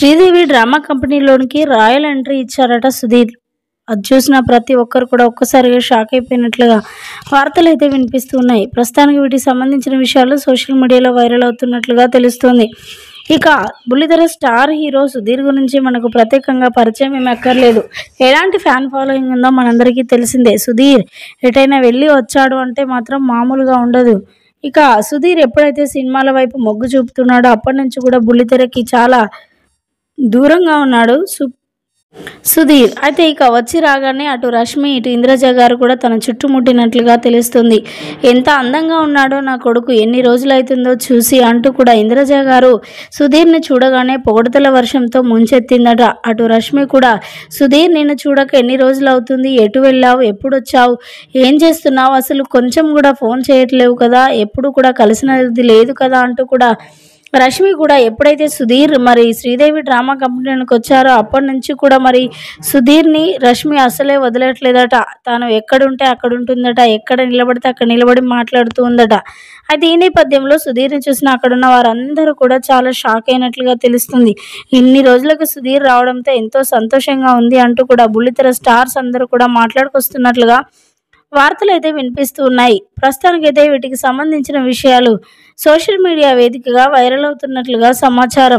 Sridevi drama కంపెనీలోనికి royal entry ఇచ్చారట సుధీర్. అది చూసిన ప్రతి ఒక్కరు కూడా ఒక్కసారిగా షాక్ అయిపోయినట్లుగా వార్తలైతే వినిపిస్తున్నాయి. ప్రస్తుతానికి వీటికి సంబంధించిన విషయాలు సోషల్ మీడియాలో వైరల్ అవుతున్నట్లుగా తెలుస్తోంది. ఇక బుల్లితెర స్టార్ హీరో సుధీర్ గురించి మనకు ప్రత్యేకంగా పరిచయం ఏమీ అక్కర్లేదు. ఎలాంటి ఫ్యాన్ ఫాలోయింగ్ ఉందో మనందరికీ తెలిసిందే. సుధీర్ ఎటైనా వెళ్ళి వచ్చాడు అంటే మాత్రం మామూలుగా ఉండదు. ఇక సుధీర్ ఎప్పుడైతే సినిమాల వైపు మొగ్గు చూపుతున్నాడో అప్పటి నుంచి కూడా బుల్లితెరకి చాలా దూరంగా ఉన్నాడు సుధీర్. అయితే ఇక వచ్చి రాగానే అటు రష్మి ఇటు ఇంద్రజ గారు కూడా తన చుట్టుముట్టినట్లుగా తెలుస్తుంది. ఎంత అందంగా ఉన్నాడో నా కొడుకు, ఎన్ని రోజులైతుందో చూసి అంటూ కూడా ఇంద్రజ గారు సుధీర్ని చూడగానే పొగడతల వర్షంతో ముంచెత్తిందట. అటు రష్మి కూడా సుధీర్ నిన్ను చూడక ఎన్ని రోజులు అవుతుంది, ఎటు వెళ్ళావు, ఎప్పుడు వచ్చావు, ఏం చేస్తున్నావు, అసలు కొంచెం కూడా ఫోన్ చేయట్లేవు కదా, ఎప్పుడు కూడా కలిసినది లేదు కదా అంటూ కూడా రష్మి కూడా ఎప్పుడైతే సుధీర్ మరి శ్రీదేవి డ్రామా కంపెనీకి వచ్చారో అప్పటి నుంచి కూడా మరి సుధీర్ని రష్మి అసలే వదలట్లేదట. తాను ఎక్కడుంటే అక్కడ ఉంటుందట, ఎక్కడ నిలబడితే అక్కడ నిలబడి మాట్లాడుతూ ఉందట. అయితే ఈ నేపథ్యంలో సుధీర్ని చూసిన అక్కడున్న వారందరూ కూడా చాలా షాక్ అయినట్లుగా తెలుస్తుంది. ఇన్ని రోజులకు సుధీర్ రావడంతో ఎంతో సంతోషంగా ఉంది అంటూ కూడా బుల్లితెర స్టార్స్ అందరూ కూడా మాట్లాడుకొస్తున్నట్లుగా వార్తలు అయితే వినిపిస్తూ ఉన్నాయి. ప్రస్తుతానికైతే వీటికి సంబంధించిన విషయాలు సోషల్ మీడియా వేదికగా వైరల్ అవుతున్నట్లుగా సమాచారం.